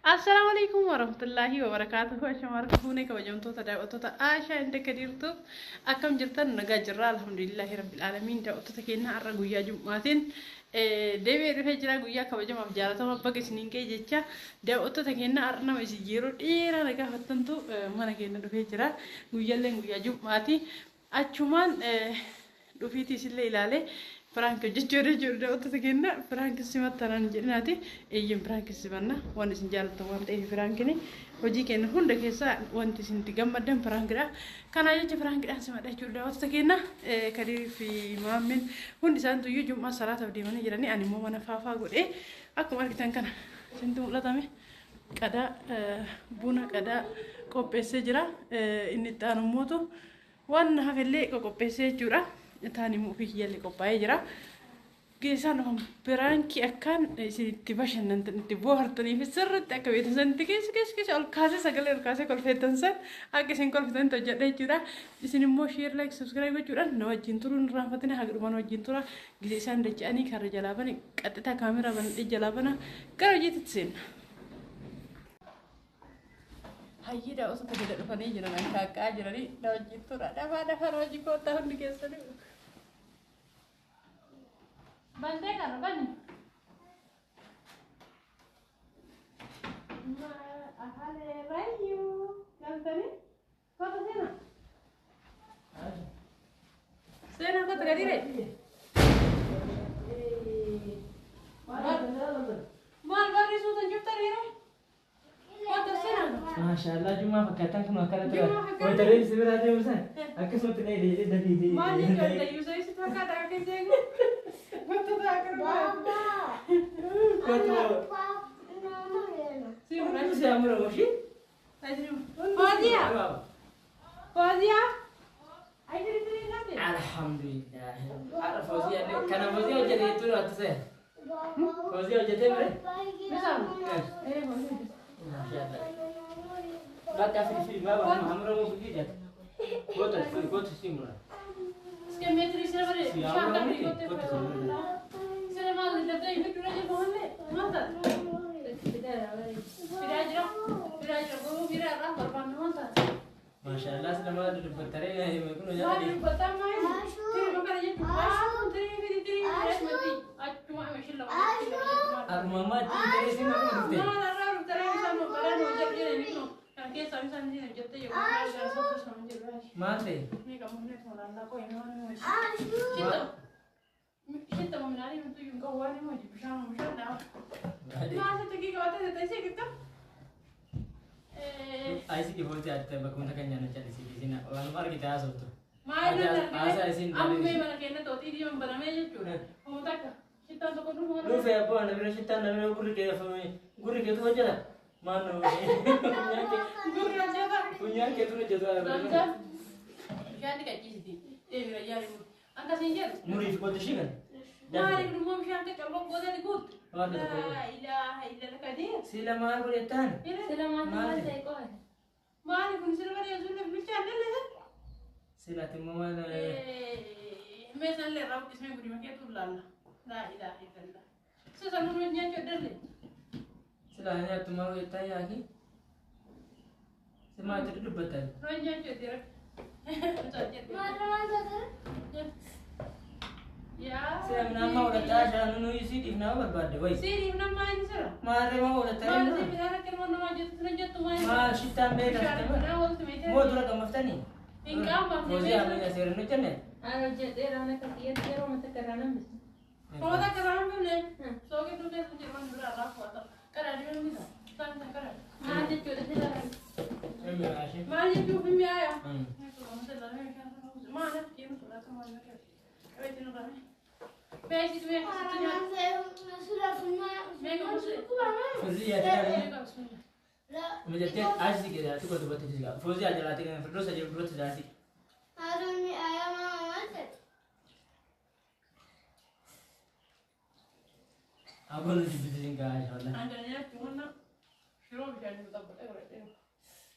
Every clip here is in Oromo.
السلام عليكم ورحمة الله وبركاته. أشمارك هوني كوجمتو تدعوتو عاشا عندك كديرتو أكم جرتن نجا جرا الحمد لله رب العالمين. دعوتو تكينا أرجو يا جماعتين دبي رفيجنا جويا كوجم أبجارته ما بقى سنين كي جتة دعوتو تكينا أرنا مسيجيرو إيرا نجا فتنتو ما نكينا رفيجنا جويا لين جويا جماعتي أشومان رفيتي سلة إلالي Frank jujur waktu sekian Frank simat taran jadi nanti Frank simatna wanita sinjal tu wanita Frank ini hoji kan Honda kesa wanita sinti gambar dan Frank dah kan aja Frank dah simat dah jujur waktu sekian kadi fi Muhammad Honda santu Jum masalah tapi di mana jadi ni animo mana fafa gue aku mari kita kan sentuh lah tami kada buna kada kopese jira ini tanu moto wan hafelle kopese jura tani mufi yalli qophaa'ee jira geessan biraanki akkan itti bashannan itti bohartanii fi sirriitti akka beektan keessa ol kaasee sagalee ol kaasee kolfeettan san akka isin kolfitan hojjedha jechuudha. Isin immoo share like subscribe gochuudhaan na wajjin turuun raanfatanii haga dhumaan wajjin tura gisee isaan dacha'anii karra jalaa bane qaxxitaa kaameraa banadhee jalaa bana gara hojiitti seenna. Hayyida osoo tajaajila dhufanii jiran akka akka jiranii na wajjin tura dafaa hojii koottaa hundi keessanii. Bande kan bani. Ma ahale rayu. Kantani? Kota sena? Sena kota kadire? Mal bari sultan juftar hero. Kota sena? Masyaallah cuma fakatan kamu akala tu. Oh tadi sebenarnya urusan. Aku sempat ni dia dah. Mal ni kata usai situ fakata kakek Quanto dá, Quanto? Sim, mas você amor hoje? Pode ir. Pode ir. Aí ele nada. Alhamdulillah. Ada Fauzia ni, karena Fauzia jadi itu lah tu saya. Fauzia jadi apa? Bisa. Boleh. Masyaallah. Baca film apa? Hamra mau pergi je. Kota Simula. Metri sila beri, siapa kami ikut sila malu jadi ikut dulu aja mohon le, mata. Tidak aja, guru tidak orang berpan mata. Masyaallah selama ada berteri ya, ibu ya. Hari pertama ini, tiri makan aja, tiri, mati. Cuma masih lawan. Mama tiri sih mana berteri? Mana berteri sama barang hujan je ni no. Kakek sama ni jatuh ya, kalau satu sama je lah. Mati. Ni kamu ni soalan lah kau ini mana ni? Kita mau nari untuk yang kau wani mau jadi bersama dah. Masa tu kita kata tu sih kita. Aisi ki bolte atte bakun ta kanya na chali sini orang luar kita asal tu. Asa isin. Aku memang kena tu tiri memang beramai je tu. Kamu tak? Kita tu kau dulu. Lu fe apa? Nabi kita nabi guru ke tu aja lah. Mana? Guru aja tak? Punya ke tu aja tu. Nampak? Jadi kat sini. Bila jadi. Angkat sinjir. Murid kau tu sih kan? Mari rumah mesti angkat kalau kau dah ikut. La ilaha illallah kadir. Sila mahal boleh tan. Sila mahal saya kau. Mari pun sila beri azul ni channel le. Sila tu mama na. Mesan le rau kisme beri makia tu lalla. La ilaha illallah. Sesa nuru nya chodar le. Sila hanya tu mau itu ya ki. Semua itu dulu betul. Nya chodar. Ya. Saya nama udah tahu saya nunu isi di nama berbeda. Woi. Siri nama ini sir. Mari mau udah tahu. Mari bicara ke mana nama jatuh senja tu main. Masih tambah dah. Mau tu lah kamu tanya. Ingkam apa? Mau dia ambil hasil nu cene. Ano jadi rana kerja dia orang mesti kerana mesti. Kalau tak kerana boleh. So kita tu dia senja mana dulu arah atau kerana dia mana bisa. Tanya kerana. Mana cuci dia lah. Mana cuci dia ya. Mana dia tu lah sama dia. Apa itu namanya? Pesi tu yang sudah semua. Fauzi ya tidak. Menjadi asik kita tu kau tu juga. Fauzi aja latih kan, terus aja terus asik. Hari ni ayam macam. Aku lu dibikin kaya Allah. Anjanya cuma nak syuruh bisa kita buat apa?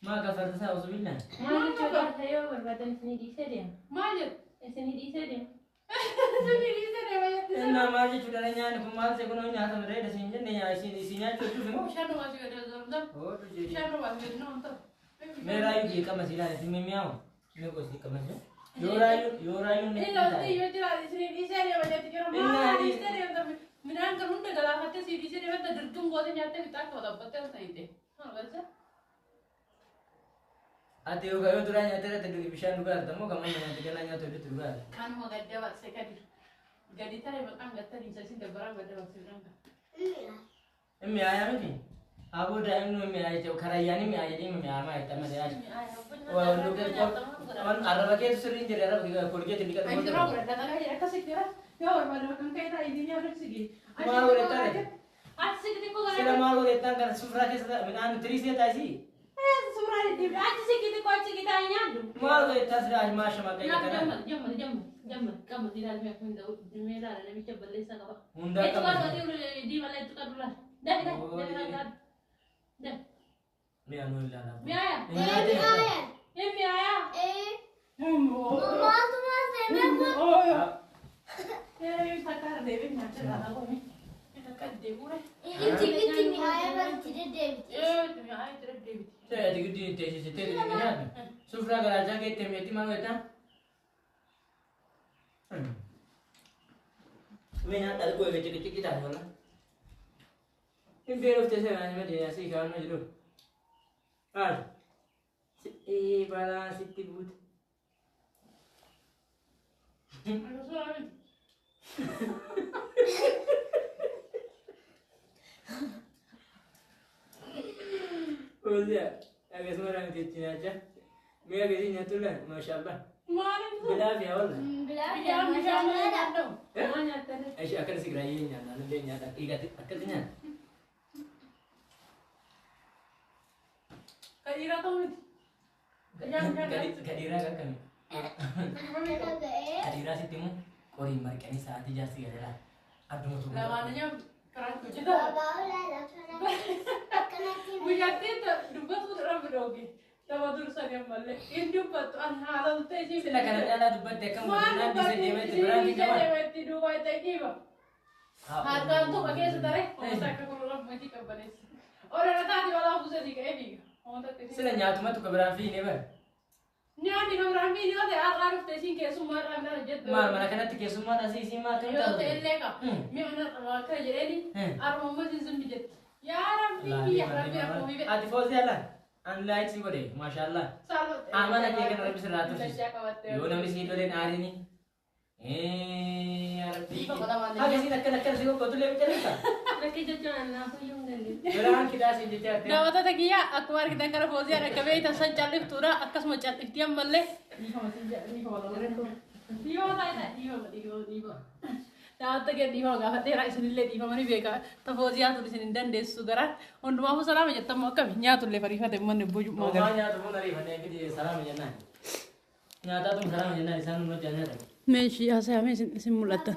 Maka farta saya usubilna. Mana coba saya berbadan seni di sana. Mana? Seni di sana. Inna maji chudara nyani kumal se kuno nyata mere da sinje ne ya sinya chutu no. Shano wasi ga da zamzam. Oh tu je. Shano wasi no to. Mera yu ji kama sila ne timi miao. Me ko si kama se. Yorayu ne. Ilo te yo tira di sini di sini wajah tiga orang di sini yang minan karun de gala hati sih di sini wajah dertung gua nyata kita kau dapat betul sih deh. Wajah. Ati yo gayo tura nyata re tedu bishan duga tamo kama nyata kena nyata tu duga. Kan mau gada wak sekali. Gadi tadi makan gada di sini debarang gada wak sekali. Emi aya miti. Abu da enu emi aya jo karayani mi aya ni mi ama ita ma dia. Wah duga ko man araba ke sering jadi araba ke kurge tindika. Ayo terus berada lagi ya kasih kira. Ya orang malu makan kayak tadi ini ada segi. Mau reta re. Asik kita kok. Sila mau reta kan sufra ke sa minan tri se ta si. Surah di asik kita kok asik kita ini ada. Mau reta sila ma shama ke kana. Jammer. Kamu tidak ada pun dah. Merah ada macam belesa kau. Munda Itu kan kama. tadi di mana itu kan dulu. Dah. Dah. Me anu la la. Mi ayah. Mi ayah. Mama cuma sendiri. Oh ya. Takar dewi macam apa kau ni? Takar dewi ni. Ini mi ayah baru tidak David. Mi ayah tidak dewi. Saya tiga di tesi se tedi ni ya. Sufra ke raja ke temeti mau eta. Me na tal ko ke kita hola. Impero usted se va a meter así, que van a ayudar. Ah, para si tibut. O sea, agar semua orang kecil aja, mereka kecilnya tu lah, masya Allah. Mana tu? Bila dia Allah. Bilang ada. Mana tadi? Aisyah akan segera ini nyata, nanti nyata, ikat akadnya. Kadira tu ni. Kadira kan kami. Kadira si timu, kori mereka ni saat ijazah segera lah. Aduh tu. Lawannya kerang tu je tu. Baba lah lah. Bujati tu dua tu orang berogi. Tahu tu rusaknya malle. Ini dua tu anharan tu je. Silakan ada tu buat dekam mana bisa dewa itu berani Bisa jawab. dewa itu dua itu kiba. Harga tu pakai setara. Masa kalau orang mesti kabaris. Orang rata di bawah pusat di kayak Sila nyatu matu keberapa ini ber? Nyati kabar kami ni ada arah stesen ke semua orang dah jadi. Mal mana kena tiket semua nasi sima kan Yo tahu. tu eleka. Mi mana kerja jadi. Arah mama jinsun bijet. Ya Rabbi ya Rabbi aku bijet. Ati foz dia lah. Unlike si bode, masya Allah. Salut. Aman lagi kan Rabbi seratus. Saya khawatir. Yo nabi si dolen hari ni. Rabbi. Iba kata mana? Agak sih nak sih kau tu lebih cerita. Laki jajan aku yung dalil. Berang kita sih cerita. Dah waktu tadi ya, aku hari kita kerja Fauziya nak kawin itu saya cari tura, akas mau cari tiap malle. Ni ho. Dah waktu kita ni ho, gak hati rai sini le ni ho mani beka. Tapi Fauziya tu di sini dan des sugara. Untuk mahu salam aja, tapi mau kami nyatu le pari hati mana bujuk mau. Makanya tu pun dari mana kita salam aja Nyata tu salam aja di sana menurut jangan. Meshi asa me simulata.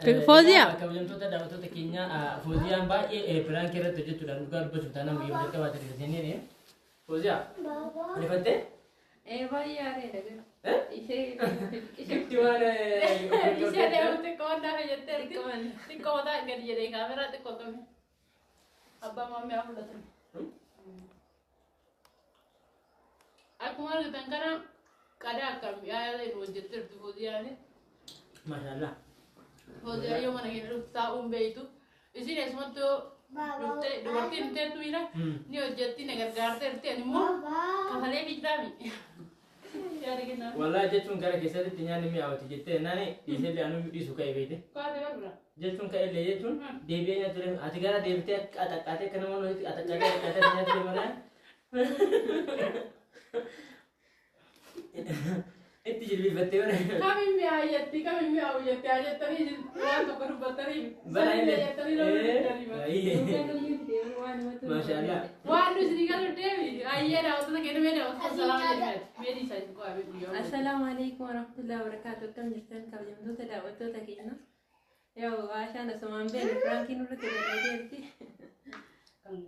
Fauziya. Kemudian tu ada waktu tekinya Fauziya mbak perang kira tujuh tu dan bukan berjutaan nabi mereka waktu di sini ni. Fauziya. Baba. Ada fante? Bhai yaar hai ise Gimana? Isi ada untuk kau dah jadi. Ti kau dah jadi jadi kamera tu kau kami. Abang mami aku dah tu. Aku malu tengkara kada kami ayah lagi wujud tu Fauziya ni. Masya Allah. Fauziya yang mana yang rukta itu. Isi ni semua tu rukta dua tin tu ira. Ni wujud tin agar garter tu ni mau kahale bijami. Jadi kita. Wallahi jechun kara kesa de tinya ni mi awati jette nani ise le anu di suka ebe de. Kau ada berapa? Jechun ka le jechun debi nya tule atigara devte ate kana mono ate kata tinya tule mana. Itu jadi bete ora. Kami mi ayat, kami mi ayat, ayat tadi waktu baru bateri. Balai le. Tadi tadi. Iya. Masya Allah. Wah, nu sedih kan Dewi. Ayat dah waktu kita mana? Assalamualaikum. Meri saya kau ambil beliau. Assalamualaikum warahmatullahi wabarakatuh. Kam jirtan kam jamdu tada wato takina. Yo asha na saman ben frankin ur ke lagi.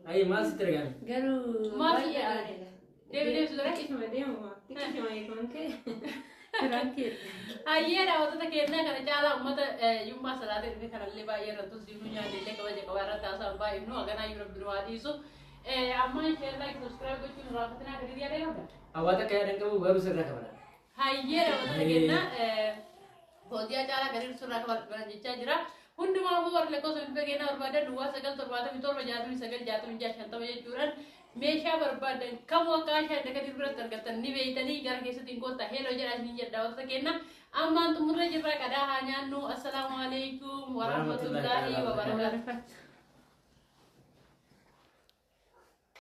Ayo mas tergan. Garu Mas bhai ya. yaar hai. Dewi sudah. Isma dia mau. Tikki mai kon ke. Frankie. Ayyee daawwattoota keenyaa kana caalaa uummata yummaa salaatee dhufe kanallee baay'ee irratti usiifnu nyaanillee kabaja qabaa irratti haasa'an baay'ifnu haganaa yoo rabbi nu haa dhiisu. Amma isheen like subscribe gochuun raaffatinaa gadi yaadee qabda. Hawaasa kaya dan kamu baru sirra kabala. Hayyee daawwattoota keenyaa hojii caalaa gadi surraa kabalan jechaa jira. Hundumaafuu warra lakkoofsa bifa keenyaa barbaadan duwwaa 977 jechuudhaan meeshaa barbaadan kamuu akka ashaa adda gadi biratti argattan ni beeytanii gara keessattiin koottaa heeloo jedhaa isin jedha daawwattoota keenyaa. Ammaan xumurra jirra qadaa haa nyaannu. Assalaamu alaikum warahmatullaahi wabarakaatuh.